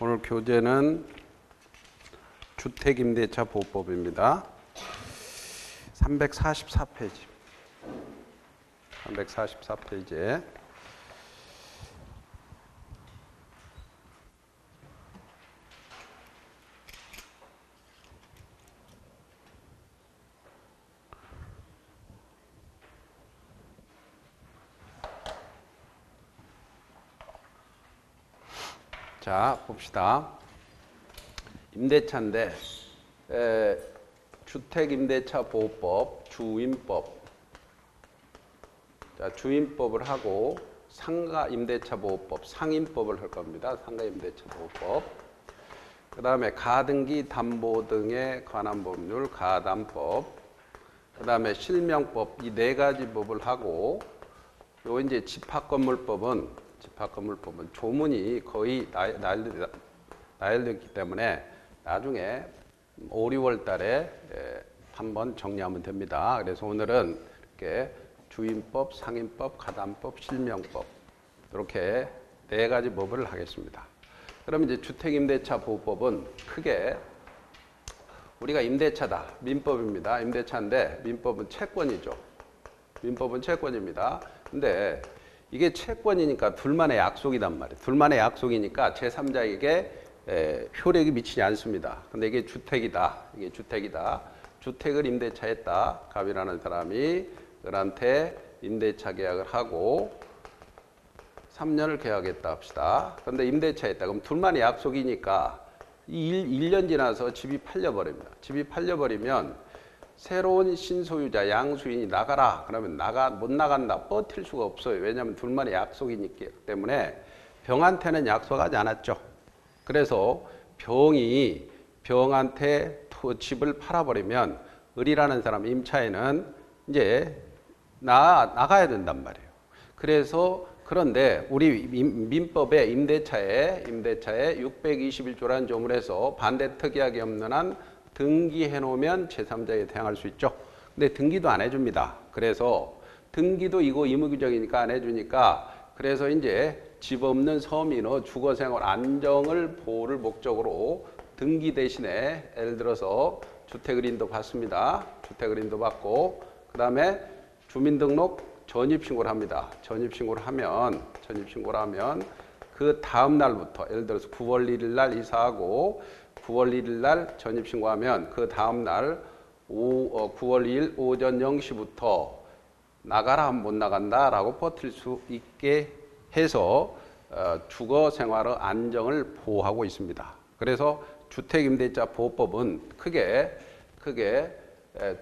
오늘 교재는 주택임대차 보호법입니다. 344페이지. 344페이지에 자, 봅시다. 임대차인데 주택임대차 보호법, 주임법. 자, 주임법을 하고 상가임대차 보호법, 상임법을 할 겁니다. 상가임대차 보호법. 그 다음에 가등기, 담보 등에 관한 법률, 가담법. 그 다음에 실명법, 이 네 가지 법을 하고, 요 이제 집합건물법은 조문이 거의 나열됐기 때문에 나중에 5, 6월 달에 한번 정리하면 됩니다. 그래서 오늘은 이렇게 주임법, 상임법, 가담법, 실명법 이렇게 네 가지 법을 하겠습니다. 그럼 이제 주택임대차 보호법은 크게 우리가 임대차다. 민법입니다. 임대차인데 민법은 채권이죠. 민법은 채권입니다. 근데 이게 채권이니까 둘만의 약속이단 말이에요. 둘만의 약속이니까 제3자에게 효력이 미치지 않습니다. 근데 이게 주택이다. 이게 주택이다. 주택을 임대차했다. 갑이라는 사람이 그한테 임대차 계약을 하고 3년을 계약했다 합시다. 그런데 임대차했다. 그럼 둘만의 약속이니까 1년 지나서 집이 팔려버립니다. 집이 팔려버리면 새로운 신소유자, 양수인이 나가라. 그러면 못 나간다. 버틸 수가 없어요. 왜냐하면 둘만의 약속이기 때문에 병한테는 약속하지 않았죠. 그래서 병한테 집을 팔아버리면 을이라는 사람, 임차인은 이제 나가야 된단 말이에요. 그래서 그런데 우리 민법의 임대차에 621조라는 조문에서 반대특이하게 없는 한 등기해 놓으면 제3자에 대항할 수 있죠. 근데 등기도 안 해줍니다. 그래서 등기도 이거 의무규정이니까 안 해주니까 그래서 이제 집 없는 서민의 주거생활 안정을 보호를 목적으로 등기 대신에 예를 들어서 주택의인도 받습니다. 주택의인도 받고 그 다음에 주민등록 전입신고를 합니다. 전입신고를 하면 그 다음 날부터 예를 들어서 9월 1일 날 이사하고 9월 1일 날 전입신고하면 그 다음 날 9월 2일 오전 0시부터 나가라 하면 못 나간다라고 버틸 수 있게 해서 주거생활의 안정을 보호하고 있습니다. 그래서 주택임대차 보호법은 크게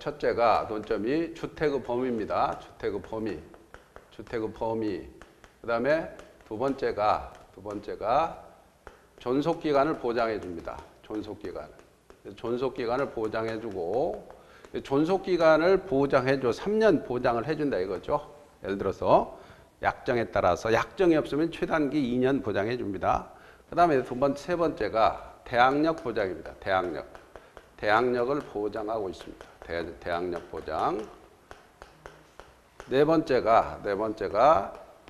첫째가 논점이 주택의 범위입니다. 주택의 범위. 그 다음에 두 번째가 존속기간을 보장해 줍니다. 존속기간을 보장해 주고 존속기간을 보장해 줘 3년 보장을 해 준다 이거죠. 예를 들어서 약정에 따라서 약정이 없으면 최단기 2년 보장해 줍니다. 그 다음에 세 번째가 대항력 보장입니다. 대항력을 보장하고 있습니다. 대항력 보장. 네 번째가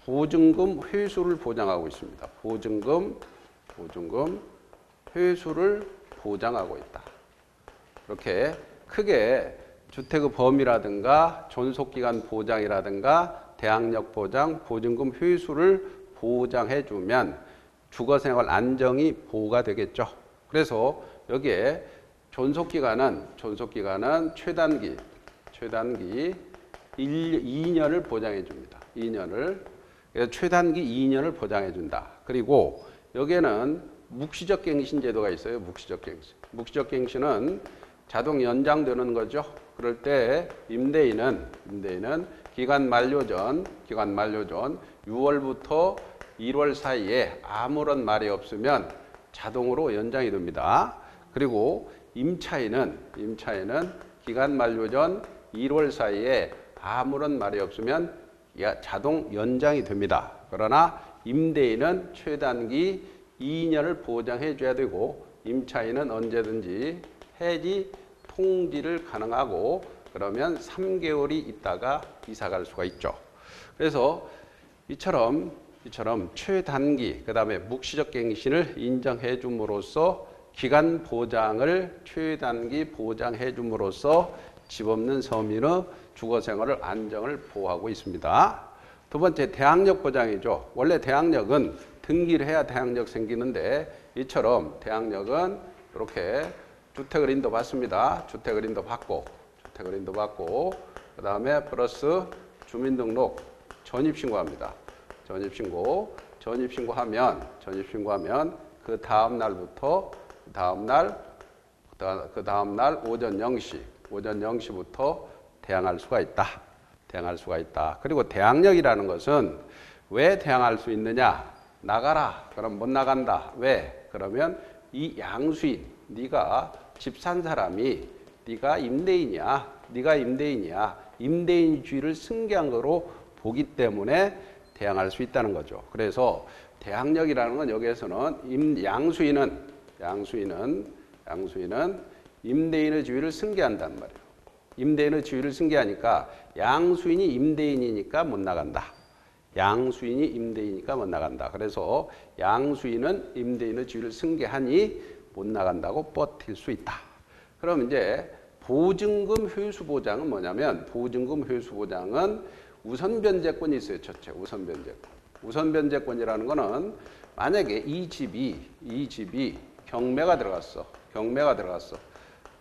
보증금 회수를 보장하고 있습니다. 보증금 회수를 보장하고 있다. 이렇게 크게 주택의 범위라든가 존속기간 보장이라든가 대항력 보장, 보증금 회수를 보장해 주면 주거생활 안정이 보호가 되겠죠. 그래서 여기에 존속기간은 최단기 2년을 보장해 줍니다. 2년을. 그래서 최단기 2년을 보장해 준다. 그리고 여기에는 묵시적 갱신 제도가 있어요. 묵시적 갱신은 자동 연장되는 거죠. 그럴 때 임대인은 기간 만료 전 6월부터 1월 사이에 아무런 말이 없으면 자동으로 연장이 됩니다. 그리고 임차인은 기간 만료 전 1월 사이에 아무런 말이 없으면 자동 연장이 됩니다. 그러나 임대인은 최단기 2년을 보장해 줘야 되고 임차인은 언제든지 해지 통지를 가능하고 그러면 3개월이 있다가 이사 갈 수가 있죠. 그래서 이처럼 이처럼 최단기 그다음에 묵시적 갱신을 인정해 줌으로써 기간 보장을 최단기 보장해 줌으로써 집 없는 서민의 주거 생활을 안정을 보호하고 있습니다. 두 번째 대항력 보장이죠. 원래 대항력은 등기를 해야 대항력 생기는데 이처럼 대항력은 이렇게 주택을 인도받습니다. 주택을 인도받고 그다음에 플러스 주민등록 전입신고합니다. 전입신고하면 그 다음 날부터 그 다음 날 오전 0시부터 대항할 수가 있다. 그리고 대항력이라는 것은 왜 대항할 수 있느냐? 나가라. 그럼 못 나간다. 왜? 그러면 이 양수인, 네가 집 산 사람이 네가 임대인이야. 임대인주의를 승계한 거로 보기 때문에 대항할 수 있다는 거죠. 그래서 대항력이라는 건 여기에서는 양수인은 임대인의 지위를 승계한단 말이에요. 임대인의 지위를 승계하니까 양수인이 임대인이니까 못 나간다. 그래서 양수인은 임대인의 지위를 승계하니 못 나간다고 버틸 수 있다. 그럼 이제 보증금 회수 보장은 뭐냐면 보증금 회수 보장은 우선 변제권이 있어요. 첫째 우선 변제권. 우선 변제권이라는 거는 만약에 이 집이 경매가 들어갔어.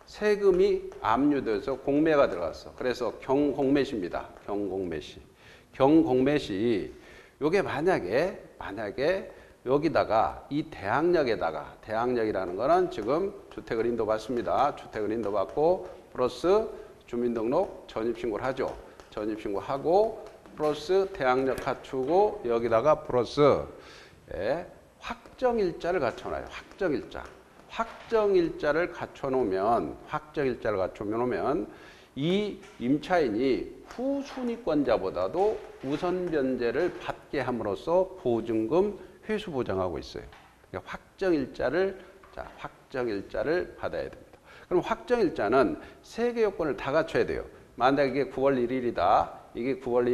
세금이 압류돼서 공매가 들어갔어. 그래서 경공매시입니다. 경공매시. 요게 만약에 여기다가 이 대항력이라는 거는 지금 주택을 인도받습니다. 주택을 인도받고 플러스 주민등록 전입신고를 하죠. 전입신고하고 플러스 대항력 갖추고 여기다가 플러스 확정일자를 갖춰놔요. 확정일자를 갖춰놓으면 이 임차인이 후순위권자보다도 우선 변제를 받게 함으로써 보증금 회수 보장하고 있어요. 그러니까 확정일자를 받아야 됩니다. 그럼 확정일자는 세 개 요건을 다 갖춰야 돼요. 만약 이게 9월 1일이다. 이게 9월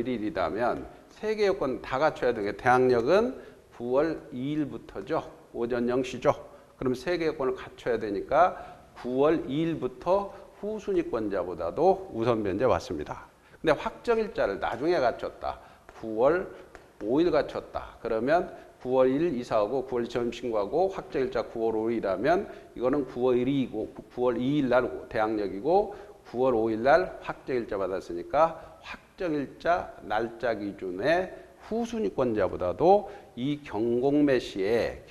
1일이다면 세 개 요건 다 갖춰야 되게 대항력은 9월 2일부터죠. 오전 0시죠. 그럼 세 개 요건을 갖춰야 되니까 9월 2일부터 후순위권자보다도 우선 변제 받습니다. 근데 확정일자를 나중에 갖췄다. 9월 5일 갖췄다. 그러면 9월 1일 이사하고 9월 전입신고하고 확정일자 9월 5일이라면 이거는 9월 2일 날 대항력이고 9월 5일 날 확정일자 받았으니까 확정일자 날짜 기준에 후순위권자보다도 이 경공매 시에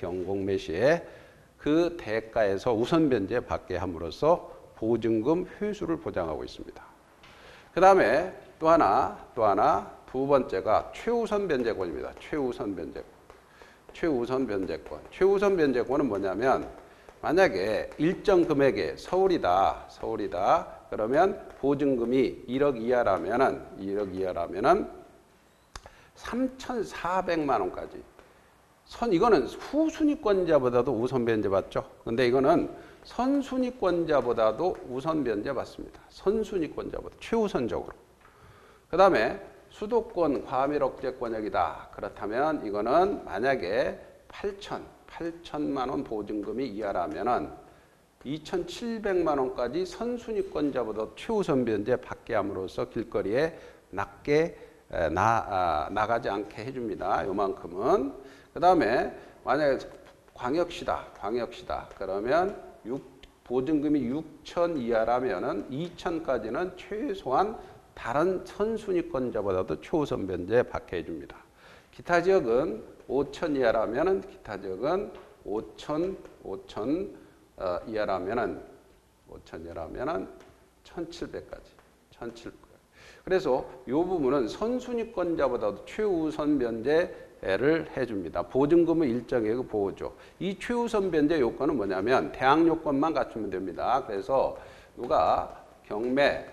그 대가에서 우선 변제 받게 함으로써 보증금 회수를 보장하고 있습니다. 그 다음에 또 하나 두 번째가 최우선 변제권입니다. 최우선 변제권은 뭐냐면 만약에 일정 금액의 서울이다. 그러면 보증금이 1억 이하라면은 3,400만 원까지. 이거는 후순위권자보다도 우선 변제 받죠. 근데 이거는 선순위권자보다도 우선 변제 받습니다. 선순위권자보다 최우선적으로. 그 다음에 수도권 과밀 억제 권역이다. 그렇다면 이거는 만약에 8천만 원 보증금이 이하라면은 2,700만 원까지 선순위권자보다 최우선 변제 받게 함으로써 길거리에 나가지 않게 해줍니다. 요만큼은. 그 다음에 만약에 광역시다. 그러면 보증금이 6천 이하라면은 2천까지는 최소한 다른 선순위권자보다도 최우선 변제 받게 해줍니다. 기타 지역은 5천 이하라면은 5천 이하라면은 1,700까지. 그래서 이 부분은 선순위권자보다도 최우선 변제를 해줍니다. 보증금은 일정액의 보호죠. 이 최우선 변제 요건은 뭐냐면 대항 요건만 갖추면 됩니다. 그래서 누가 경매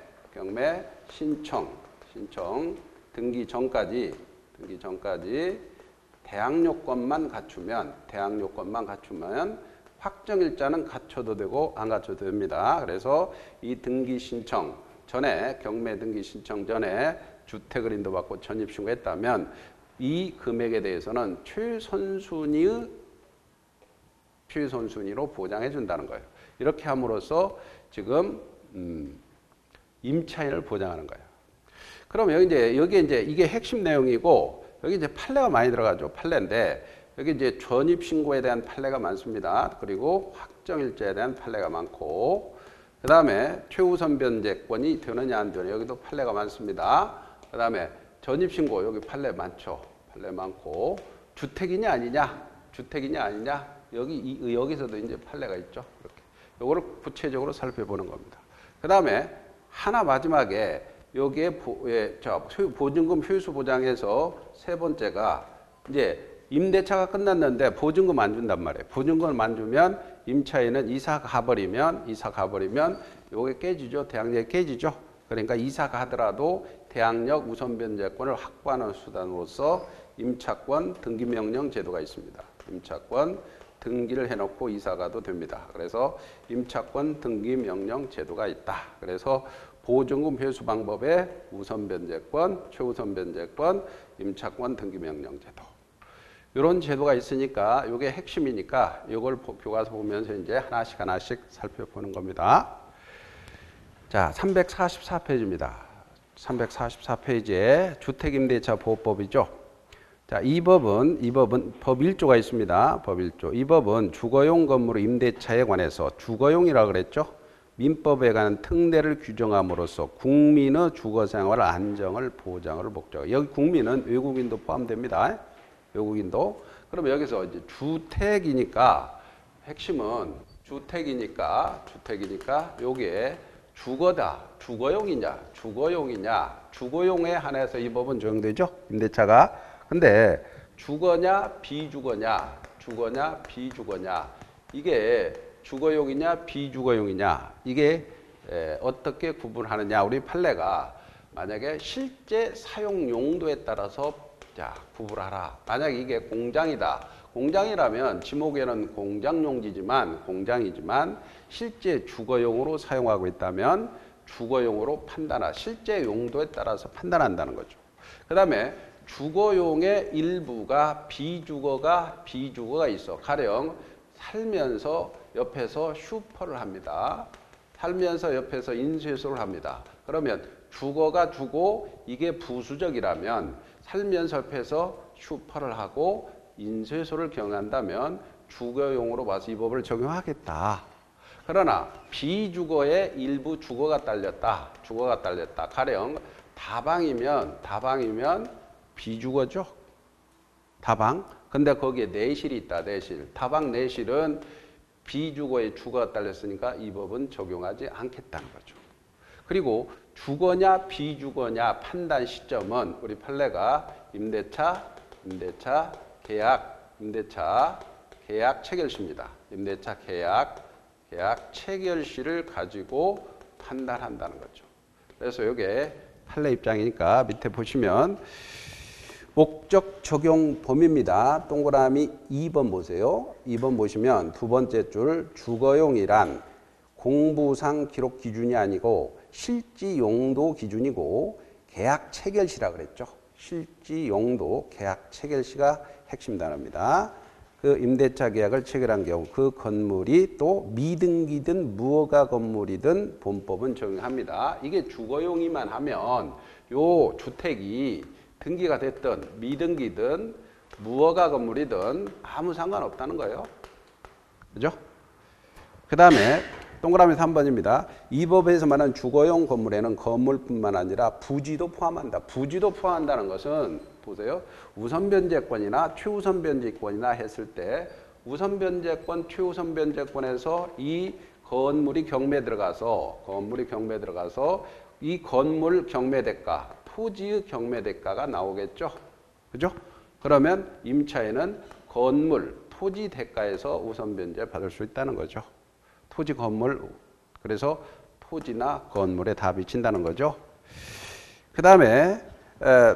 신청 등기 전까지 대항 요건만 갖추면 확정일자는 갖춰도 되고 안 갖춰도 됩니다. 그래서 이 등기 신청 전에 경매 등기 신청 전에 주택을 인도받고 전입신고했다면 이 금액에 대해서는 최선순위로 보장해 준다는 거예요. 이렇게 함으로써 지금 임차인을 보장하는 거예요. 그럼 여기 이제 이게 핵심 내용이고 여기 이제 판례가 많이 들어가죠. 판례인데 여기 이제 전입 신고에 대한 판례가 많습니다. 그리고 확정일자에 대한 판례가 많고 그 다음에 최우선 변제권이 되느냐 안 되느냐 여기도 판례가 많습니다. 그 다음에 전입 신고 여기 판례 많죠. 판례 많고 주택이냐 아니냐 여기서도 이제 판례가 있죠. 이렇게 요거를 구체적으로 살펴보는 겁니다. 그 다음에 하나 마지막에 여기에 보증금 효율수 보장에서 세 번째가 이제 임대차가 끝났는데 보증금 안 준단 말이에요. 보증금 안 주면 임차인은 이사 가버리면 요게 깨지죠. 대항력이 깨지죠. 그러니까 이사 가더라도 대항력 우선 변제권을 확보하는 수단으로서 임차권 등기명령 제도가 있습니다. 임차권 등기를 해놓고 이사 가도 됩니다. 그래서 임차권 등기명령 제도가 있다. 그래서 보증금 회수 방법에 우선 변제권, 최우선 변제권, 임차권 등기명령 제도. 이런 제도가 있으니까 이게 핵심이니까 이걸 교과서 보면서 이제 하나씩 살펴보는 겁니다. 자, 344페이지입니다. 344페이지에 주택임대차 보호법이죠. 자, 이 법은 법 1조가 있습니다. 법 1조. 이 법은 주거용 건물 임대차에 관해서 주거용이라고 그랬죠. 민법에 관한 특례를 규정함으로써 국민의 주거생활 안정을 보장을 목적. 여기 국민은 외국인도 포함됩니다. 외국인도. 그럼 여기서 이제 주택이니까 핵심은 주택이니까 요게 주거다. 주거용에 한해서 이 법은 적용되죠. 임대차가. 근데 주거냐 비주거냐 이게 주거용이냐 비주거용이냐 이게 어떻게 구분하느냐. 우리 판례가 만약에 실제 사용 용도에 따라서 자 구분하라. 만약 이게 공장이라면 지목에는 공장용지지만 공장이지만 실제 주거용으로 사용하고 있다면 주거용으로 실제 용도에 따라서 판단한다는 거죠. 그 다음에 주거용의 일부가 비주거가 있어. 가령 살면서 옆에서 슈퍼를 합니다. 살면서 옆에서 인쇄소를 합니다. 그러면 주거가 주고 이게 부수적이라면 살면서 옆에서 슈퍼를 하고 인쇄소를 경한다면 주거용으로 봐서 이 법을 적용하겠다. 그러나 비주거의 일부 주거가 딸렸다. 가령 다방이면 비주거죠. 다방. 근데 거기에 내실이 있다. 다방 내실은 비주거의 주거가 딸렸으니까 이 법은 적용하지 않겠다는 거죠. 그리고 주거냐 비주거냐 판단 시점은 우리 판례가 임대차 계약 체결시입니다. 임대차 계약 체결시를 가지고 판단한다는 거죠. 그래서 이게 판례 입장이니까 밑에 보시면 목적 적용 범위입니다. 동그라미 2번 보세요. 2번 보시면 두 번째 줄 주거용이란 공부상 기록 기준이 아니고 실지 용도 기준이고 계약 체결시라 그랬죠. 실지 용도 계약 체결시가 핵심 단어입니다. 그 임대차 계약을 체결한 경우 그 건물이 또 미등기든 무허가 건물이든 본법은 적용합니다. 이게 주거용이만 하면 요 주택이 등기가 됐든 미등기든 무허가 건물이든 아무 상관없다는 거예요. 그죠? 그 다음에 동그라미 3번입니다. 이 법에서 말하는 주거용 건물에는 건물뿐만 아니라 부지도 포함한다. 부지도 포함한다는 것은 보세요. 우선 변제권이나 최우선 변제권이나 했을 때 우선 변제권, 최우선 변제권에서 이 건물이 경매에 들어가서 이 건물 경매대가, 토지의 경매대가가 나오겠죠. 그죠? 그러면 임차인은 건물, 토지 대가에서 우선 변제 받을 수 있다는 거죠. 토지, 건물, 그래서 토지나 건물에 다 비친다는 거죠. 그 다음에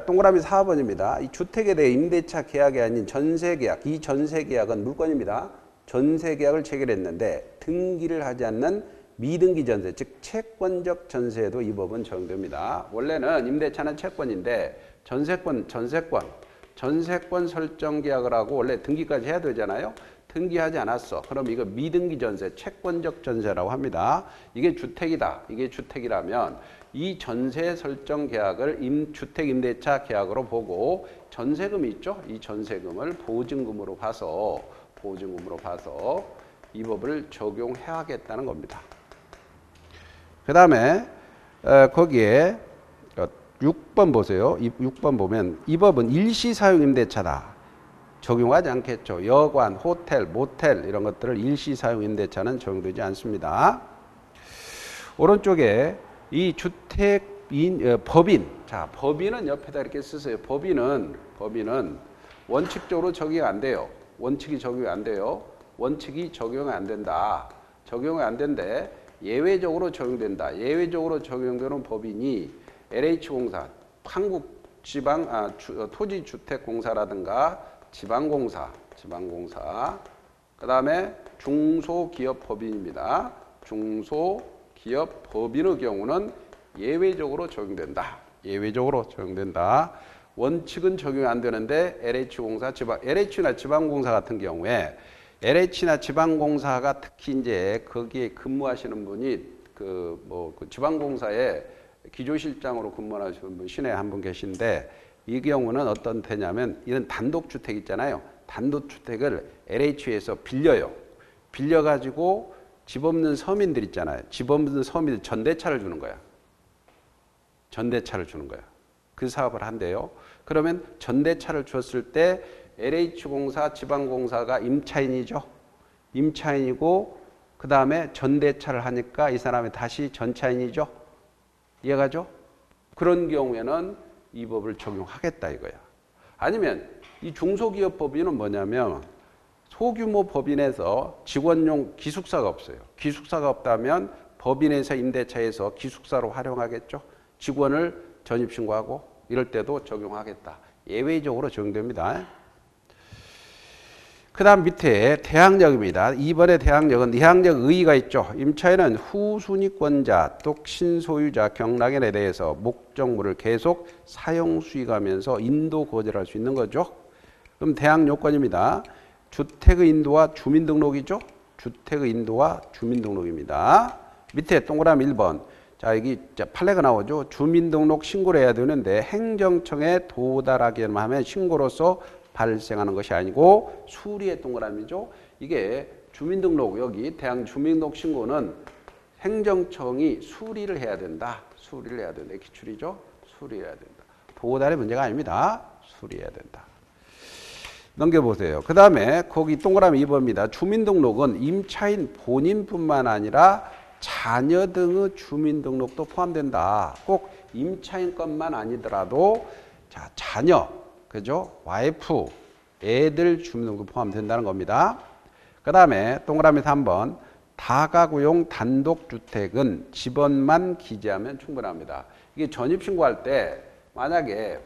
동그라미 4번입니다. 이 주택에 대해 임대차 계약이 아닌 전세계약, 이 전세계약은 물권입니다. 전세계약을 체결했는데 등기를 하지 않는 미등기 전세, 즉 채권적 전세에도 이 법은 적용됩니다. 원래는 임대차는 채권인데 전세권 전세권 설정 계약을 하고 원래 등기까지 해야 되잖아요. 등기하지 않았어. 그럼 이거 미등기 전세, 채권적 전세라고 합니다. 이게 주택이다. 이게 주택이라면 이 전세 설정 계약을 주택 임대차 계약으로 보고 전세금이 있죠. 이 전세금을 보증금으로 봐서 이 법을 적용해야겠다는 겁니다. 그 다음에 거기에 6번 보세요. 6번 보면 이 법은 일시사용 임대차다. 적용하지 않겠죠. 여관, 호텔, 모텔 이런 것들을 일시사용 임대차는 적용되지 않습니다. 오른쪽에 이 법인. 자, 법인은 옆에다 이렇게 쓰세요. 법인은 원칙적으로 적용 안 돼요. 원칙이 적용이 안 돼요. 원칙이 적용이 안 된다. 적용이 안 된데 예외적으로 적용된다. 예외적으로 적용되는 법인이 LH공사, 토지주택공사라든가 지방공사, 그 다음에 중소기업법인입니다. 중소기업법인의 경우는 예외적으로 적용된다. 예외적으로 적용된다. 원칙은 적용이 안 되는데 LH나 지방공사 같은 경우에 LH나 지방공사가 특히 이제 거기에 근무하시는 분이 그 지방공사에 기조실장으로 근무하시는 분 시내에 한 분 계신데 이 경우는 어떤 되냐면 이런 단독주택 있잖아요. 단독주택을 LH에서 빌려요. 빌려가지고 집 없는 서민들 있잖아요. 집 없는 서민들 전대차를 주는 거야. 전대차를 주는 거야. 그 사업을 한대요. 그러면 전대차를 줬을 때 LH공사, 지방공사가 임차인이죠. 임차인이고 그 다음에 전대차를 하니까 이 사람이 다시 전차인이죠. 이해가죠? 그런 경우에는 이 법을 적용하겠다 이거야. 아니면 이 중소기업법인은 뭐냐면 소규모 법인에서 직원용 기숙사가 없어요. 기숙사가 없다면 법인에서 임대차에서 기숙사로 활용하겠죠. 직원을 전입신고하고 이럴 때도 적용하겠다. 예외적으로 적용됩니다. 그 다음 밑에 대항력입니다. 2번의 대항력은 대항력 의의가 있죠. 임차인은 후순위권자 또 신소유자 경락인에 대해서 목적물을 계속 사용 수익하면서 인도 거절할 수 있는 거죠. 그럼 대항 요건입니다. 주택의 인도와 주민등록이죠. 주택의 인도와 주민등록입니다. 밑에 동그라미 1번. 자, 여기 판례가 나오죠. 주민등록 신고를 해야 되는데 행정청에 도달하기만 하면 신고로서 발생하는 것이 아니고 수리의 동그라미죠. 이게 주민등록 여기 대항 주민등록 신고는 행정청이 수리를 해야 된다. 수리를 해야 된다. 기출이죠. 수리해야 된다. 도달의 문제가 아닙니다. 수리해야 된다. 넘겨보세요. 그 다음에 거기 동그라미 2번입니다. 주민등록은 임차인 본인뿐만 아니라 자녀 등의 주민등록도 포함된다. 꼭 임차인 것만 아니더라도 자, 자녀, 그죠? 와이프, 애들 주민등록도 포함된다는 겁니다. 그 다음에 동그라미 3번. 다가구용 단독주택은 집원만 기재하면 충분합니다. 이게 전입신고할 때 만약에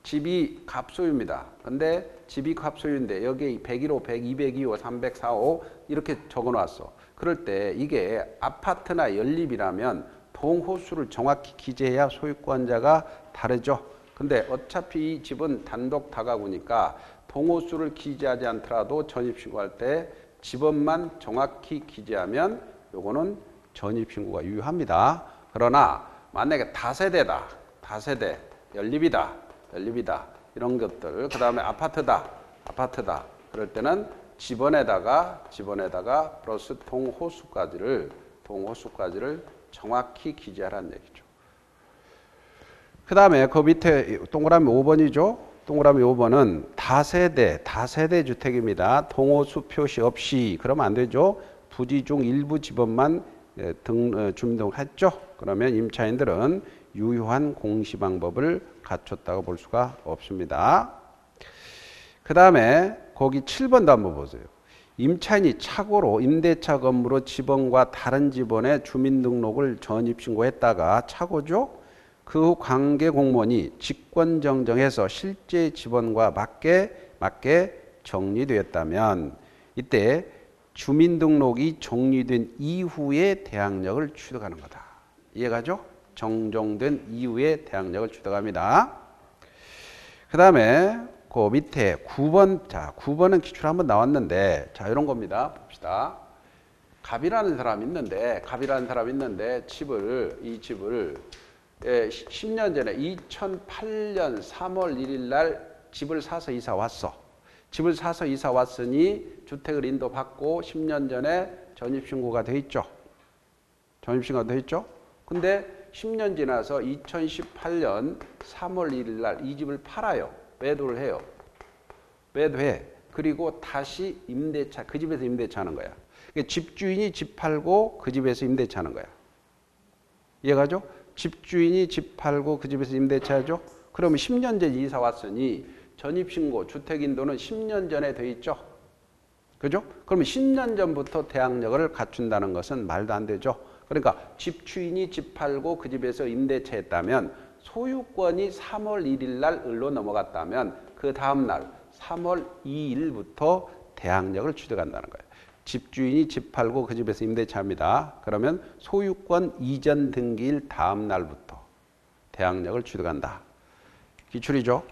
집이 갑소유입니다. 근데 집이 갑소유인데 여기에 101호, 100, 202호, 304호 이렇게 적어놨어. 그럴 때 이게 아파트나 연립이라면 동호수를 정확히 기재해야 소유권자가 다르죠. 근데 어차피 이 집은 단독 다가구니까 동호수를 기재하지 않더라도 전입신고할 때 집원만 정확히 기재하면 요거는 전입신고가 유효합니다. 그러나 만약에 다세대다, 다세대, 연립이다, 이런 것들, 그 다음에 아파트다, 그럴 때는 집원에다가 플러스 동호수까지를 정확히 기재하라는 얘기죠. 그 다음에 그 밑에 동그라미 5번이죠. 동그라미 5번은 다세대 주택입니다. 동호수 표시 없이 그러면 안 되죠. 부지 중 일부 집원만 주민등록을 했죠. 그러면 임차인들은 유효한 공시 방법을 갖췄다고 볼 수가 없습니다. 그 다음에 거기 7번도 한번 보세요. 임차인이 착오로 임대차 건물로 집원과 다른 집원에 주민등록을 전입신고했다가 착오죠. 그 후 관계 공무원이 직권정정해서 실제 집원과 맞게 정리되었다면 이때 주민등록이 정리된 이후에 대항력을 취득하는 거다. 이해가죠? 정정된 이후에 대항력을 취득합니다. 그 다음에 그 밑에 9번, 자, 9번은 기출 한번 나왔는데, 자, 이런 겁니다. 봅시다. 갑이라는 사람이 있는데, 이 집을 10년 전에 2008년 3월 1일 날 집을 사서 이사 왔어. 집을 사서 이사 왔으니 주택을 인도받고 10년 전에 전입신고가 돼 있죠. 전입신고가 돼 있죠. 근데 10년 지나서 2018년 3월 1일 날 이 집을 팔아요. 매도를 해요. 매도해. 그리고 다시 임대차, 그 집에서 임대차 하는 거야. 그러니까 집주인이 집 팔고 그 집에서 임대차 하는 거야. 이해가죠? 집주인이 집 팔고 그 집에서 임대차 하죠? 그러면 10년 전에 이사 왔으니 전입신고, 주택인도는 10년 전에 돼 있죠? 그죠? 그러면 10년 전부터 대항력을 갖춘다는 것은 말도 안 되죠? 그러니까 집주인이 집 팔고 그 집에서 임대차 했다면 소유권이 3월 1일 날 을로 넘어갔다면 그 다음 날 3월 2일부터 대항력을 취득한다는 거예요. 집주인이 집 팔고 그 집에서 임대차합니다. 그러면 소유권 이전 등기일 다음 날부터 대항력을 취득한다. 기출이죠.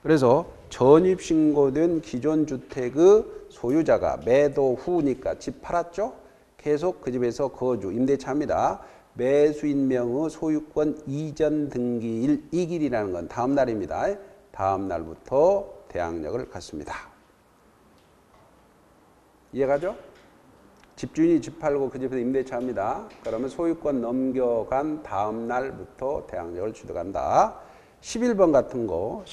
그래서 전입신고된 기존 주택의 소유자가 매도 후니까 집 팔았죠. 계속 그 집에서 거주, 임대차합니다. 매수인명의 소유권 이전 등기일 이 길이라는 건 다음 날입니다. 다음 날부터 대항력을 갖습니다. 이해가죠? 집주인이 집 팔고 그 집에서 임대차합니다. 그러면 소유권 넘겨간 다음 날부터 대항력을 취득한다. 11번 같은 건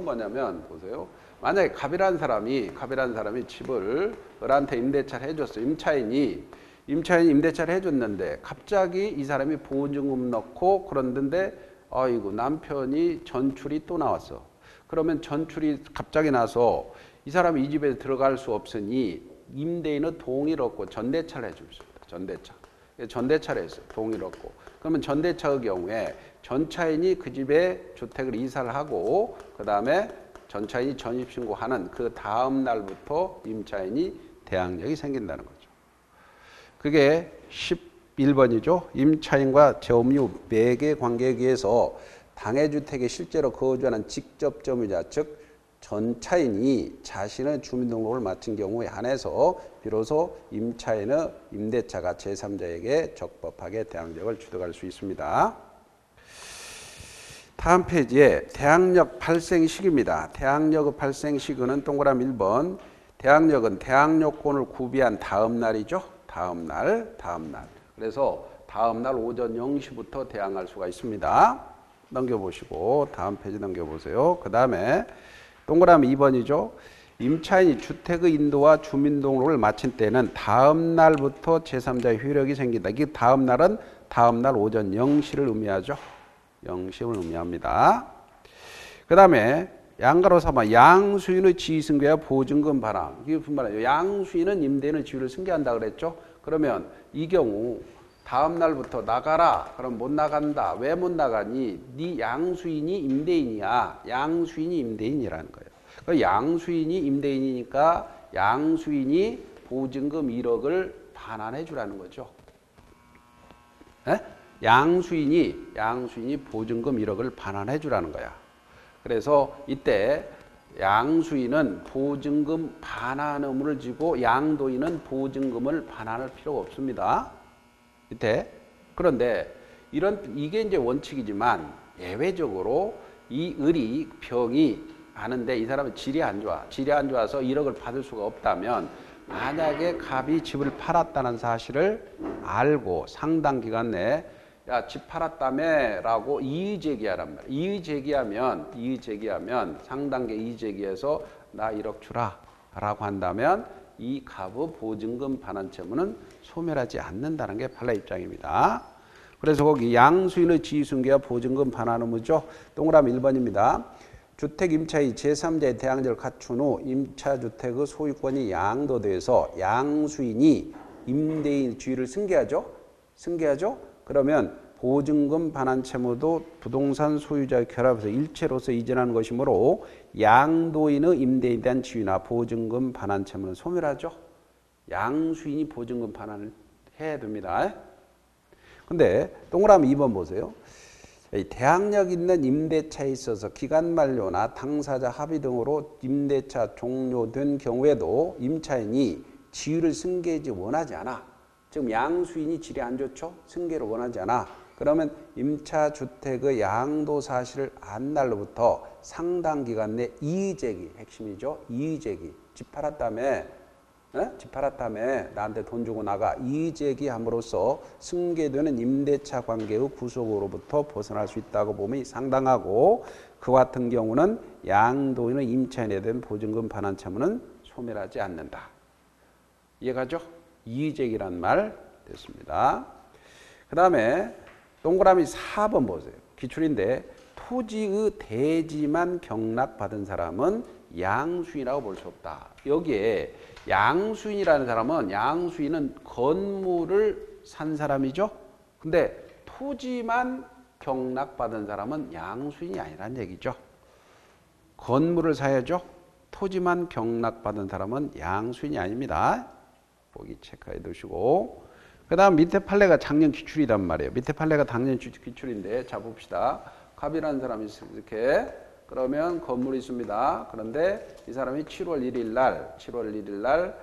뭐냐면 보세요. 만약에 갑이라는 사람이 집을 을한테 임대차를 해줬어요. 임차인이 임대차를 해줬는데 갑자기 이 사람이 보증금 넣고 그러는데 아이고 남편이 전출이 또 나왔어. 그러면 전출이 갑자기 나서 이 사람이 이 집에 들어갈 수 없으니 임대인은 동의를 얻고 전대차를 해줍니다. 전대차를 했어요. 동의를 얻고. 그러면 전대차의 경우에 전차인이 그 집에 주택을 이사를 하고 그 다음에 전차인이 전입신고하는 그 다음 날부터 임차인이 대항력이 생긴다는 거죠. 그게 11번이죠. 임차인과 점유 매개 관계에 의해서 당해주택에 실제로 거주하는 직접 점유자, 즉 전차인이 자신의 주민등록을 마친 경우에 한해서 비로소 임차인의 임대차가 제3자에게 적법하게 대항력을 취득할 수 있습니다. 다음 페이지에 대항력 발생 시기입니다. 대항력의 발생 시기는 동그라미 1번. 대항력은 대항력권을 구비한 다음 날이죠. 다음 날. 그래서 다음 날 오전 0시부터 대항할 수가 있습니다. 넘겨보시고 다음 페이지 넘겨보세요. 그 다음에 동그라미 2번이죠. 임차인이 주택의 인도와 주민등록을 마친 때는 다음 날부터 제3자의 효력이 생긴다. 이게 다음 날은 다음 날 오전 0시를 의미하죠. 0시를 의미합니다. 그 다음에 양가로 삼아 양수인의 지위승계와 보증금 반환. 이게 무슨 말이에요? 양수인은 임대인의 지위를 승계한다 그랬죠. 그러면 이 경우 다음 날부터 나가라. 그럼 못 나간다. 왜 못 나가니? 네 양수인이 임대인이야. 양수인이 임대인이라는 거예요. 그 양수인이 임대인이니까 양수인이 보증금 1억을 반환해 주라는 거죠. 에? 양수인이 보증금 1억을 반환해 주라는 거야. 그래서 이때 양수인은 보증금 반환 의무를 지고 양도인은 보증금을 반환할 필요가 없습니다. 이때 그런데 이게 이제 원칙이지만 예외적으로 이 을이 병이 아는데 이 사람은 질이 안 좋아서 1억을 받을 수가 없다면 만약에 갑이 집을 팔았다는 사실을 알고 상당 기간 내에 야, 집 팔았다며 라고 이의제기하란 말이에요. 이의제기하면 상당계 이의제기해서 나 1억 주라 라고 한다면 이 갑의 보증금 반환 채무는 소멸하지 않는다는 게 판례 입장입니다. 그래서 거기 양수인의 지위승계와 보증금 반환 의무죠. 동그라미 1번입니다. 주택 임차의 제3자의 대항력을 갖춘 후 임차주택의 소유권이 양도돼서 양수인이 임대인 지위를 승계하죠. 그러면 보증금 반환 채무도 부동산 소유자의 결합에서 일체로서 이전하는 것이므로 양도인의 임대인에 대한 지위나 보증금 반환 채무는 소멸하죠. 양수인이 보증금 반환을 해야 됩니다. 근데 동그라미 2번 보세요. 이 대항력 있는 임대차에 있어서 기간 만료나 당사자 합의 등으로 임대차 종료된 경우에도 임차인이 지위를 승계하지 원하지 않아. 지금 양수인이 질이 안 좋죠? 승계를 원하지 않아. 그러면 임차주택의 양도 사실을 안 날로부터 상당 기간 내 이의제기, 핵심이죠. 이의제기. 집 팔았다며, 집 팔았다며 나한테 돈 주고 나가. 이의제기함으로써 승계되는 임대차 관계의 구속으로부터 벗어날 수 있다고 보면 상당하고, 그와 같은 경우는 양도인의 임차인에 대한 보증금 반환 채무는 소멸하지 않는다. 이해가죠? 이의제기란 말 됐습니다. 그 다음에 동그라미 4번 보세요. 기출인데 토지의 대지만 경락받은 사람은 양수인이라고 볼 수 없다. 여기에 양수인이라는 사람은 양수인은 건물을 산 사람이죠. 근데 토지만 경락받은 사람은 양수인이 아니란 얘기죠. 건물을 사야죠. 토지만 경락받은 사람은 양수인이 아닙니다. 보기 체크해 두시고, 그 다음 밑에 판례가 작년 기출이란 말이에요. 밑에 판례가 작년 기출인데, 자 봅시다. 갑이라는 사람이 이렇게, 그러면 건물이 있습니다. 그런데 이 사람이 7월 1일 날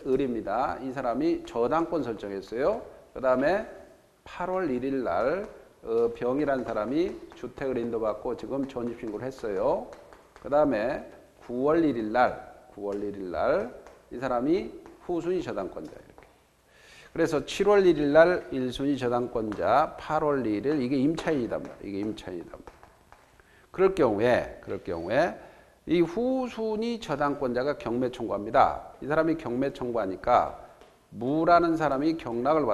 을입니다. 이 사람이 저당권 설정했어요. 그 다음에 8월 1일 날 병이라는 사람이 주택을 인도받고 지금 전입신고를 했어요. 그 다음에 9월 1일 날 이 사람이 후순위 저당권자 이렇게. 그래서 7월 1일 날 1순위 저당권자, 8월 1일 이게 임차인이단 말이에요. 이게 임차인이단 말이에요. 그럴 경우에 이 후순위 저당권자가 경매 청구합니다. 이 사람이 경매 청구하니까 무라는 사람이 경락을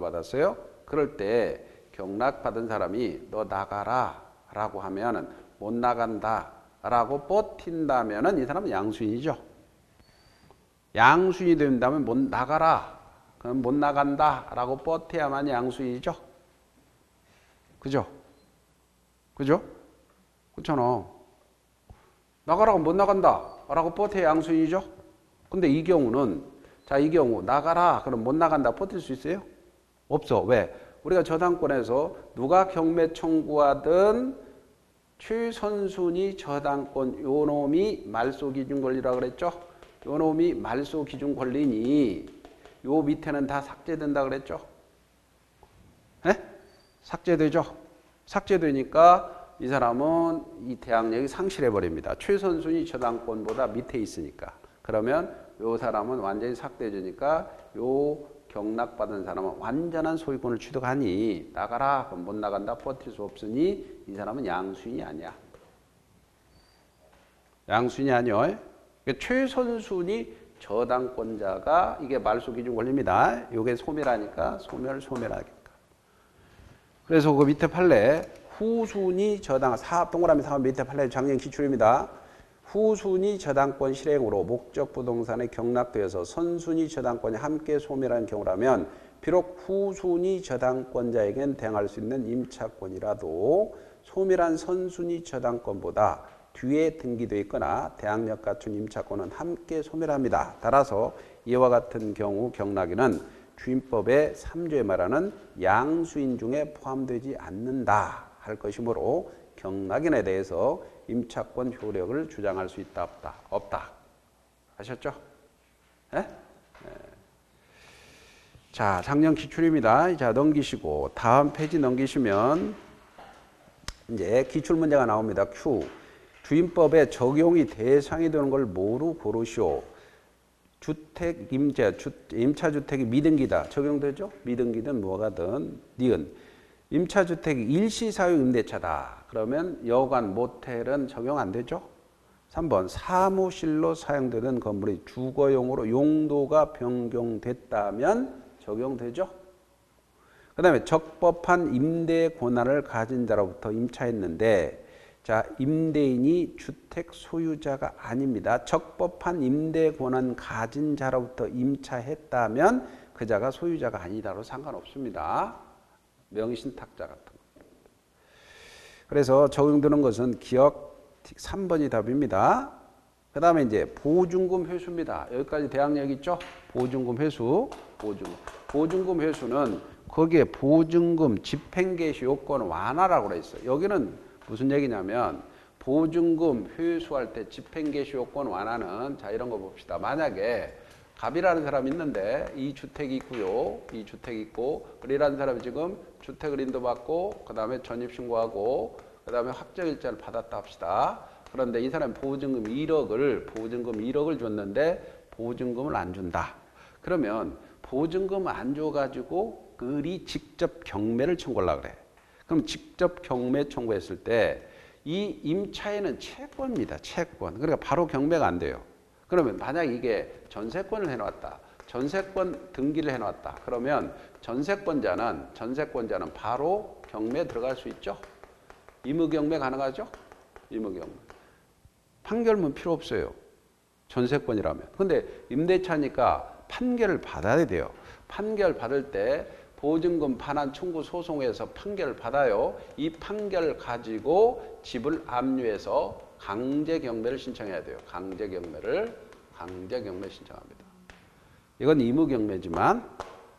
받았어요. 그럴 때 경락받은 사람이 너 나가라 라고 하면은 못 나간다 라고 버틴다면은 이 사람은 양수인이죠. 양수인이 된다면 못 나가라. 그럼 못 나간다 라고 버텨야만 양수인이죠. 그죠? 그렇잖아. 나가라고 못 나간다 라고 버텨야 양수인이죠. 근데 이 경우는, 자, 이 경우 나가라 그럼 못 나간다 버틸 수 있어요? 없어. 왜? 우리가 저당권에서 누가 경매 청구하든 최선순위 저당권 요 놈이 말소 기준 권리라고 그랬죠? 요 놈이 말소 기준 권리니 요 밑에는 다 삭제된다 그랬죠? 네? 삭제되죠? 삭제되니까 이 사람은 이 대항력이 상실해 버립니다. 최선순위 저당권보다 밑에 있으니까. 그러면 요 사람은 완전히 삭제되니까 요 경락받은 사람은 완전한 소유권을 취득하니 나가라 그럼 못 나간다 버틸 수 없으니 이 사람은 양수인이 아니야. 양수인이 아니요. 최선순위 저당권자가 이게 말소 기준 권리입니다. 이게 소멸하니까 소멸하니까. 그래서 그 밑에 판례 후순위 저당 동그라미 3번 밑에 판례 작년 기출입니다. 후순위 저당권 실행으로 목적 부동산에 경락되어서 선순위 저당권이 함께 소멸한 경우라면 비록 후순위 저당권자에겐 대항할 수 있는 임차권이라도 소멸한 선순위 저당권보다 뒤에 등기되어 있거나 대항력 갖춘 임차권은 함께 소멸합니다. 따라서 이와 같은 경우 경락에는 주임법의 3조에 말하는 양수인 중에 포함되지 않는다 할 것이므로 경락인에 대해서 임차권 효력을 주장할 수 있다 없다. 아셨죠? 네? 네. 자, 작년 기출입니다. 자, 넘기시고 다음 페이지 넘기시면 이제 기출 문제가 나옵니다. Q. 주임법에 적용이 대상이 되는 걸 뭐로 고르시오? 주택 임차주택이 미등기다. 적용되죠? 미등기든 뭐가든 니은. 임차주택이 일시사용 임대차다. 그러면 여관, 모텔은 적용 안 되죠? 3번 사무실로 사용되는 건물이 주거용으로 용도가 변경됐다면 적용되죠? 그 다음에 적법한 임대 권한을 가진 자로부터 임차했는데 자, 임대인이 주택 소유자가 아닙니다. 적법한 임대 권한 가진 자로부터 임차했다면 그 자가 소유자가 아니다로 상관없습니다. 명의신탁자 같은 거. 그래서 적용되는 것은 기억 3번이 답입니다. 그 다음에 이제 보증금 회수입니다. 여기까지 대항력 있죠? 보증금 회수. 보증금 회수는 거기에 보증금 집행개시 요건 완화라고 그래 있어요. 여기는 무슨 얘기냐면 보증금 회수할 때 집행개시 요건 완화는 자 이런 거 봅시다. 만약에 갑이라는 사람이 있는데 이 주택이 있고요. 이 주택이 있고 을이라는 사람이 지금 주택을 인도받고 그 다음에 전입신고하고 그 다음에 확정일자를 받았다 합시다. 그런데 이 사람이 보증금 1억을 줬는데 보증금을 안 준다. 그러면 보증금 안 줘가지고 을이 직접 경매를 청구하려고 그래. 그럼 직접 경매 청구했을 때 이 임차인은 채권입니다. 채권. 그러니까 바로 경매가 안 돼요. 그러면 만약 이게 전세권을 해놨다. 전세권 등기를 해놨다. 그러면 전세권자는 바로 경매에 들어갈 수 있죠. 임의경매 가능하죠? 임의경매. 판결문 필요 없어요. 전세권이라면. 근데 임대차니까 판결을 받아야 돼요. 판결 받을 때 보증금 반환 청구 소송에서 판결을 받아요. 이 판결을 가지고 집을 압류해서 강제 경매를 신청해야 돼요. 강제 경매 신청합니다. 이건 의무 경매지만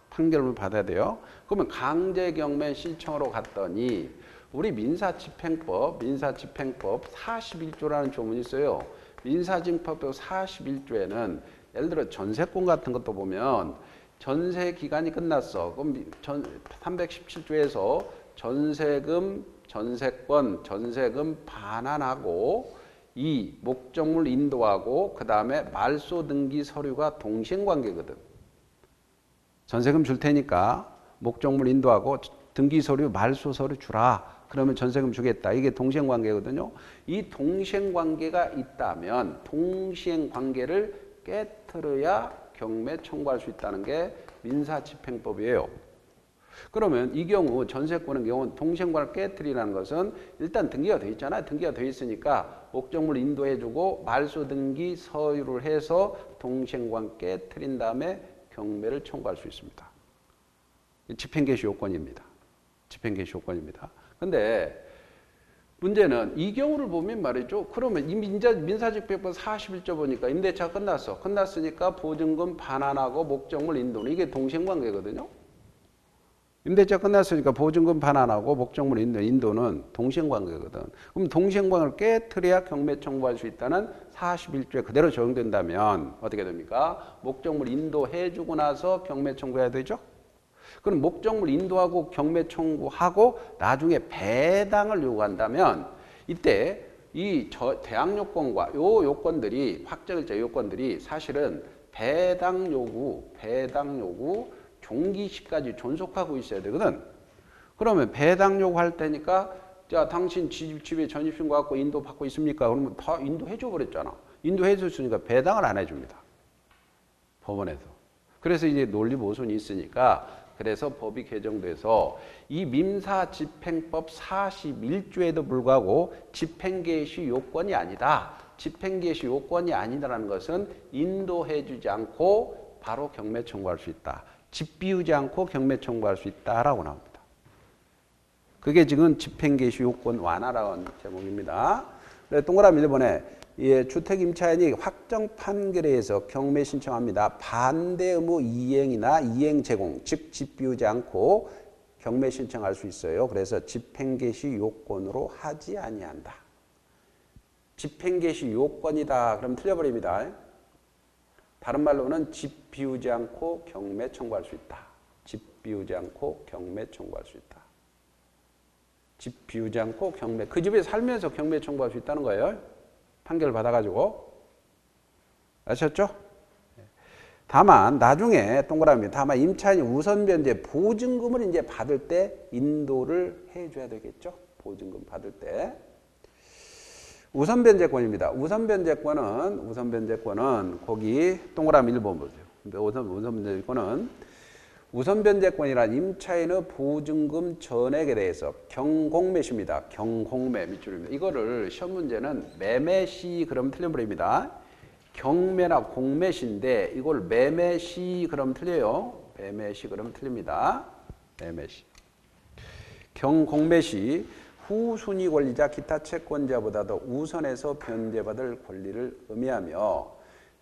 판결을 받아야 돼요. 그러면 강제 경매 신청으로 갔더니 우리 민사집행법 41조라는 조문이 있어요. 민사집행법 41조에는 예를 들어 전세권 같은 것도 보면 전세 기간이 끝났어. 그럼 317조에서 전세금 반환하고 이 목적물 인도하고 그 다음에 말소 등기 서류가 동시행관계거든. 전세금 줄 테니까 목적물 인도하고 등기 서류, 말소 서류 주라. 그러면 전세금 주겠다. 이게 동시행관계거든요. 이 동시행관계가 있다면 동시행관계를 깨트려야 경매 청구할 수 있다는 게 민사집행법이에요. 그러면 이 경우 전세권의 경우 동시행관을 깨트리라는 것은 일단 등기가 돼 있잖아요. 등기가 돼 있으니까 목적물 인도해주고 말소 등기 서류를 해서 동시행관 깨트린 다음에 경매를 청구할 수 있습니다. 집행개시 요건입니다. 집행개시 요건입니다. 근데 문제는 이 경우를 보면 말이죠. 그러면 이 민사집행법 41조 보니까 임대차가 끝났어. 끝났으니까 보증금 반환하고 목적물 인도는 이게 동시행관계거든요. 임대차 끝났으니까 보증금 반환하고 목적물 인도는 동시행관계거든. 그럼 동시행관계를 깨트려야 경매 청구할 수 있다는 41조에 그대로 적용된다면 어떻게 됩니까? 목적물 인도해주고 나서 경매 청구해야 되죠. 그럼 목적물 인도하고 경매 청구하고 나중에 배당을 요구한다면 이때 이 대항 요건과 요 요건들이 확정일자 요건들이 사실은 배당 요구 종기 시까지 존속하고 있어야 되거든. 그러면 배당 요구할 때니까 자 당신 집에 전입신고 갖고 인도 받고 있습니까? 그러면 다 인도해 줘 버렸잖아. 인도해 줬으니까 배당을 안 해줍니다. 법원에서. 그래서 이제 논리 모순이 있으니까 그래서 법이 개정돼서 이 민사집행법 41조에도 불구하고 집행개시 요건이 아니다. 집행개시 요건이 아니다라는 것은 인도해주지 않고 바로 경매 청구할 수 있다. 집 비우지 않고 경매 청구할 수 있다라고 나옵니다. 그게 지금 집행개시 요건 완화라는 제목입니다. 동그라미 1번에 주택 임차인이 확정 판결에 의해서 경매 신청합니다. 반대 의무 이행이나 이행 제공, 즉 집 비우지 않고 경매 신청할 수 있어요. 그래서 집행개시 요건으로 하지 아니한다. 집행개시 요건이다. 그럼 틀려버립니다. 다른 말로는 집 비우지 않고 경매 청구할 수 있다. 집 비우지 않고 경매 청구할 수 있다. 집 비우지 않고 경매. 그 집에 살면서 경매 청구할 수 있다는 거예요. 판결을 받아가지고. 아셨죠? 다만 나중에 동그라미 다만 임차인이 우선 변제 보증금을 이제 받을 때 인도를 해줘야 되겠죠. 보증금 받을 때. 우선 변제권입니다. 우선 변제권은 거기 동그라미 1번 보세요. 우선 변제권이란 임차인의 보증금 전액에 대해서 경공매시입니다. 경공매 밑줄입니다. 이거를 시험 문제는 매매시 그러면 틀려버립니다. 경매나 공매시인데 이걸 매매시 그러면 틀려요. 매매시 그러면 틀립니다. 매매시. 경공매시 후순위 권리자 기타 채권자보다도 우선해서 변제받을 권리를 의미하며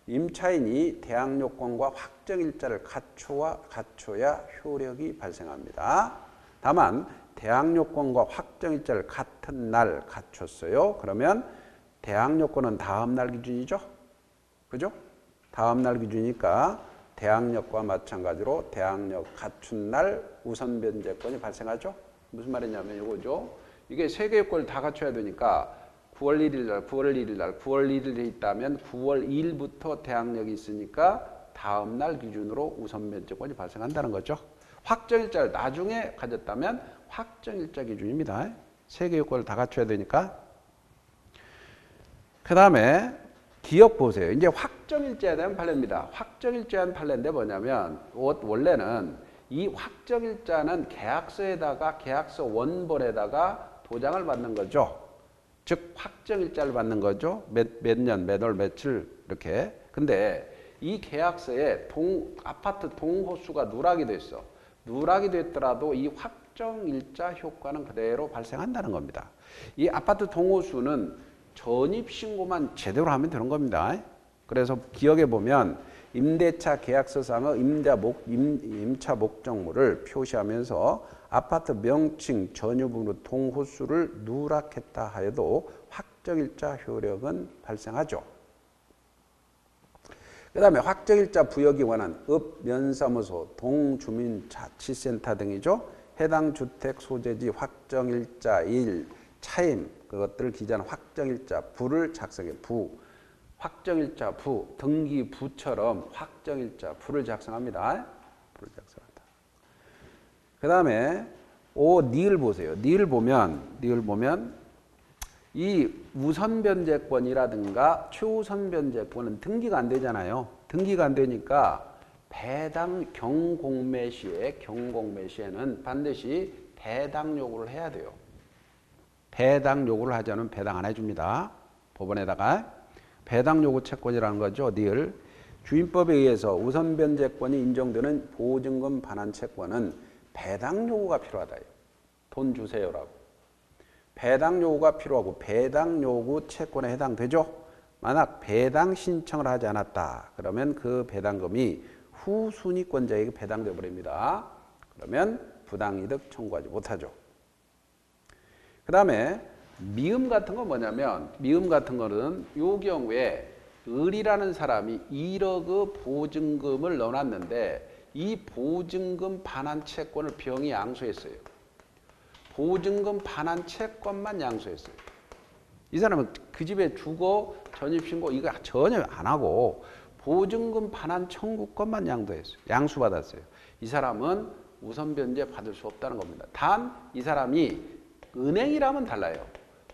임차인이 대항요건과 확정일자를 갖춰야 효력이 발생합니다. 다만 대항요건과 확정일자를 같은 날 갖췄어요. 그러면 대항요건은 다음날 기준이죠. 그죠? 다음날 기준이니까 대항력과 마찬가지로 대항력 갖춘 날 우선 변제권이 발생하죠. 무슨 말이냐면 이거죠. 이게 세 개의 요건을 다 갖춰야 되니까 9월 1일 날, 9월 1일 날, 9월 1일에 있다면 9월 2일부터 대항력이 있으니까 다음 날 기준으로 우선 변제권이 발생한다는 거죠. 확정일자를 나중에 가졌다면 확정일자 기준입니다. 세 개의 요건을 다 갖춰야 되니까. 그 다음에 기억 보세요. 이제 확정일자에 대한 판례입니다. 확정일자에 대한 판례인데 뭐냐면 원래는 이 확정일자는 계약서에다가 계약서 원본에다가 도장을 받는 거죠. 즉 확정일자를 받는 거죠. 몇 년, 몇 월, 며칠 이렇게. 근데 이 계약서에 아파트 동호수가 누락이 됐어. 누락이 됐더라도 이 확정일자 효과는 그대로 발생한다는 겁니다. 이 아파트 동호수는 전입신고만 제대로 하면 되는 겁니다. 그래서 기억해 보면 임대차 계약서상의 임차 목적물을 표시하면서 아파트 명칭 전유부로 동호수를 누락했다 하여도 확정일자 효력은 발생하죠. 그 다음에 확정일자 부여기 관한 읍, 면사무소, 동주민자치센터 등이죠. 해당 주택 소재지 확정일자일, 차임, 그것들을 기재하는 확정일자 부를 작성해. 확정일자 부, 등기부처럼 확정일자 부를 작성합니다. 부를 작성한다. 그 다음에 니을 보세요. 니을 보면 이 우선변제권이라든가 최우선변제권은 등기가 안 되잖아요. 등기가 안 되니까 배당 경공매 시에는 반드시 배당 요구를 해야 돼요. 배당 요구를 하지 않으면 배당 안 해줍니다. 법원에다가 배당 요구 채권이라는 거죠. 니을. 주임법에 의해서 우선변제권이 인정되는 보증금 반환 채권은 배당 요구가 필요하다. 돈 주세요라고. 배당 요구가 필요하고 배당 요구 채권에 해당되죠. 만약 배당 신청을 하지 않았다. 그러면 그 배당금이 후순위권자에게 배당돼 버립니다. 그러면 부당이득 청구하지 못하죠. 그 다음에 미음 같은 건 뭐냐면 미음 같은 거는 이 경우에 을이라는 사람이 1억 보증금을 넣어놨는데 이 보증금 반환 채권을 병이 양수했어요. 보증금 반환 채권만 양수했어요. 이 사람은 그 집에 주거 전입신고 이거 전혀 안 하고 보증금 반환 청구권만 양수받았어요. 이 사람은 우선변제 받을 수 없다는 겁니다. 단 이 사람이 은행이라면 달라요.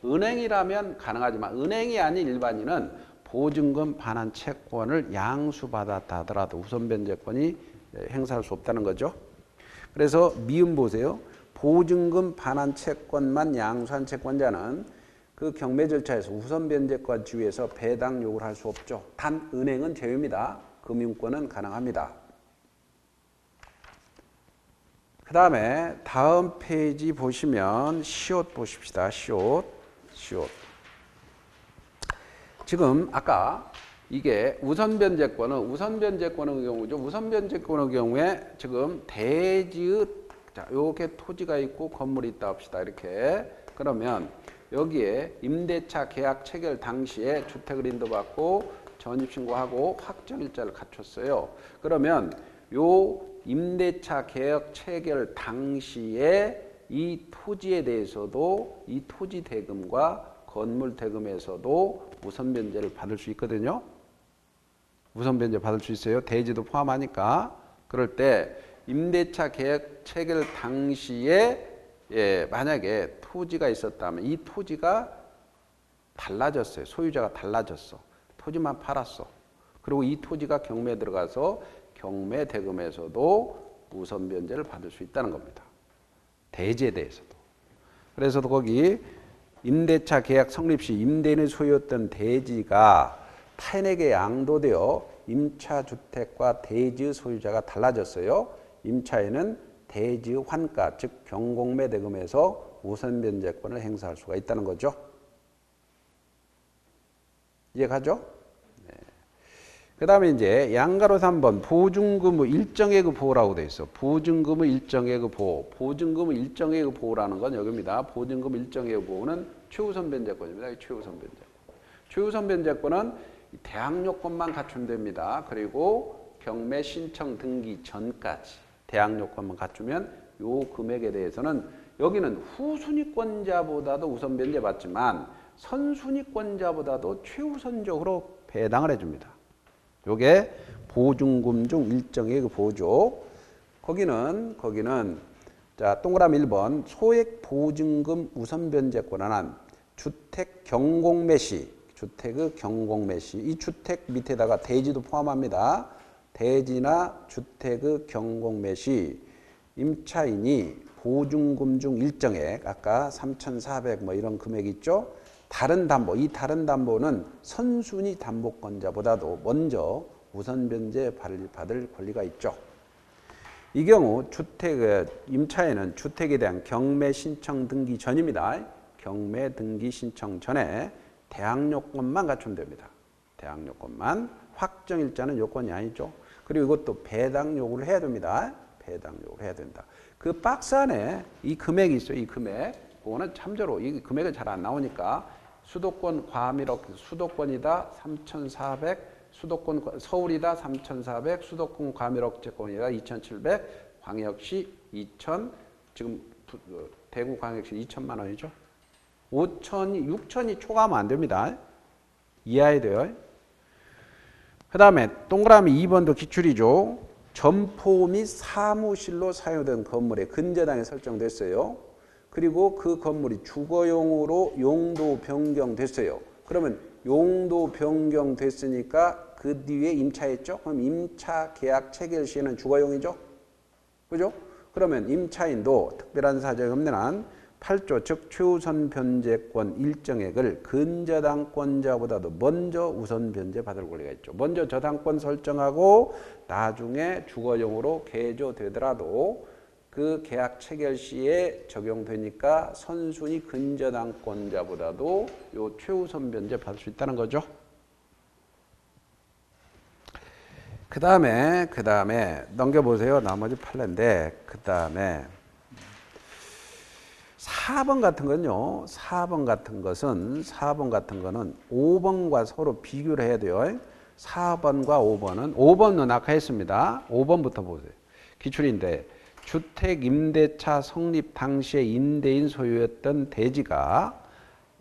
은행이라면 가능하지만 은행이 아닌 일반인은 보증금 반환 채권을 양수받았다 하더라도 우선변제권이 행사할 수 없다는 거죠. 그래서 미음 보세요. 보증금 반환 채권만 양수한 채권자는 그 경매 절차에서 우선변제권 지위에서 배당 요구를 할 수 없죠. 단 은행은 제외입니다. 금융권은 가능합니다. 그 다음에 다음 페이지 보시면 시옷 보십시다. 시옷. 지금 아까 이게 우선변제권의 경우죠. 우선변제권의 경우에 지금 대지의 자, 요렇게 토지가 있고 건물이 있다 합시다. 이렇게. 그러면 여기에 임대차 계약 체결 당시에 주택을 인도받고 전입신고하고 확정일자를 갖췄어요. 그러면 요 임대차 계약 체결 당시에 이 토지에 대해서도 이 토지 대금과 건물 대금에서도 우선변제를 받을 수 있거든요. 우선변제 받을 수 있어요. 대지도 포함하니까. 그럴 때 임대차 계약 체결 당시에 만약에 토지가 있었다면 이 토지가 달라졌어요. 소유자가 달라졌어. 토지만 팔았어. 그리고 이 토지가 경매에 들어가서 경매 대금에서도 우선변제를 받을 수 있다는 겁니다. 대지에 대해서도. 그래서 거기 임대차 계약 성립 시 임대인의 소유였던 대지가 타인에게 양도되어 임차주택과 대지의 소유자가 달라졌어요. 임차인은 대지의 환가, 즉 경공매 대금에서 우선변제권을 행사할 수가 있다는 거죠. 이해가죠? 네. 그 다음에 이제 양가로 3번 보증금의 일정액의 보호라고 돼 있어. 보증금의 일정액의 보호. 보증금의 일정액의 보호라는 건 여기입니다. 보증금 일정액의 보호는 최우선 변제권입니다. 최우선 변제권. 최우선 변제권은 대항 요건만 갖추면 됩니다. 그리고 경매 신청 등기 전까지 대항 요건만 갖추면 요 금액에 대해서는 여기는 후순위권자보다도 우선 변제 받지만 선순위권자보다도 최우선적으로 배당을 해줍니다. 요게 보증금 중 일정액의 보호죠. 거기는 자 동그라미 1번 소액 보증금 우선 변제권을 한 주택 경공매 시 주택의 경공매 시 이 주택 밑에다가 대지도 포함합니다. 대지나 주택의 경공매 시 임차인이 보증금 중 일정액 아까 3,400 뭐 이런 금액 있죠. 다른 담보, 이 다른 담보는 선순위 담보권자보다도 먼저 우선 변제 받을 권리가 있죠. 이 경우 임차인은 주택에 대한 경매 신청 등기 전입니다. 경매 등기 신청 전에 대항 요건만 갖추면 됩니다. 대항 요건만. 확정일자는 요건이 아니죠. 그리고 이것도 배당 요구를 해야 됩니다. 배당 요구를 해야 된다. 그 박스 안에 이 금액이 있어요. 이 금액. 그거는 참조로 이 금액은 잘 안 나오니까 수도권 과밀업 수도권이다 3,400 수도권 서울이다 3,400 수도권 과밀업체권이다 2,700 광역시 2,000 지금 대구 광역시 2천만 원이죠. 5천이 6천이 초과하면 안 됩니다. 이해해야 돼요. 그 다음에 동그라미 2번도 기출이죠. 점포 및 사무실로 사용된 건물의 근저당이 설정됐어요. 그리고 그 건물이 주거용으로 용도 변경됐어요. 그러면 용도 변경됐으니까 그 뒤에 임차했죠. 그럼 임차 계약 체결 시에는 주거용이죠. 그죠? 그러면 임차인도 특별한 사정이 없는 한 8조 즉 최우선 변제권 일정액을 근저당권자보다도 먼저 우선 변제 받을 권리가 있죠. 먼저 저당권 설정하고 나중에 주거용으로 개조되더라도 그 계약 체결 시에 적용되니까 선순위 근저당권자보다도 요 최우선 변제 받을 수 있다는 거죠. 그 다음에 넘겨보세요. 나머지 판례인데 그 다음에 4번 같은 건요. 4번 같은 거는 5번과 서로 비교를 해야 돼요. 4번과 5번은 5번은 아까 했습니다. 5번부터 보세요. 기출인데 주택 임대차 성립 당시에 임대인 소유였던 대지가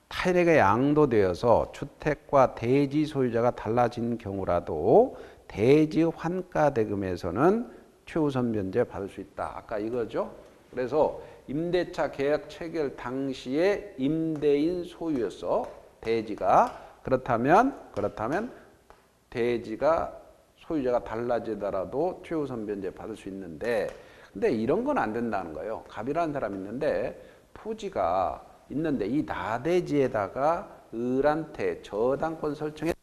타인에게 양도되어서 주택과 대지 소유자가 달라진 경우라도 대지 환가 대금에서는 최우선 변제 받을 수 있다. 아까 이거죠. 그래서 임대차 계약 체결 당시에 임대인 소유였어. 대지가. 그렇다면 대지가 소유자가 달라지더라도 최우선 변제 받을 수 있는데 근데 이런 건 안 된다는 거예요. 갑이라는 사람이 있는데 토지가 있는데 이 나대지에다가 을한테 저당권 설정했어요.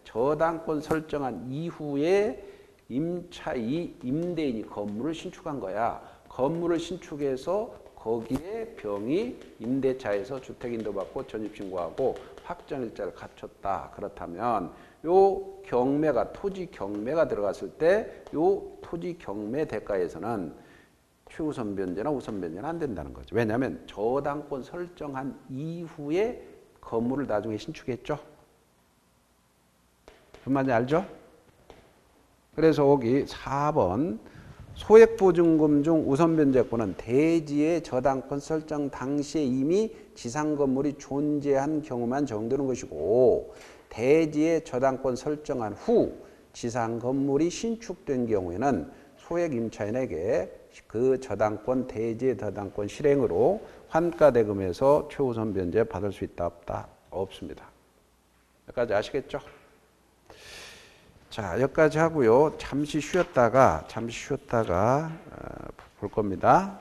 저당권 설정한 이후에 임대인이 건물을 신축한 거야. 건물을 신축해서 거기에 병이 임대차에서 주택인도받고 전입신고하고 확정일자를 갖췄다. 그렇다면 요 경매가 토지 경매가 들어갔을 때 요 토지 경매 대가에서는 최우선 변제나 우선 변제는 안 된다는 거죠. 왜냐하면 저당권 설정한 이후에 건물을 나중에 신축했죠. 무슨 말인지 알죠? 그래서 여기 4번 소액보증금 중 우선변제권은 대지의 저당권 설정 당시에 이미 지상건물이 존재한 경우만 적용되는 것이고 대지의 저당권 설정한 후 지상건물이 신축된 경우에는 소액임차인에게 그 저당권 대지의 저당권 실행으로 환가대금에서 최우선 변제 받을 수 있다 없다? 없습니다. 여기까지 아시겠죠? 자, 여기까지 하고요. 잠시 쉬었다가 볼 겁니다.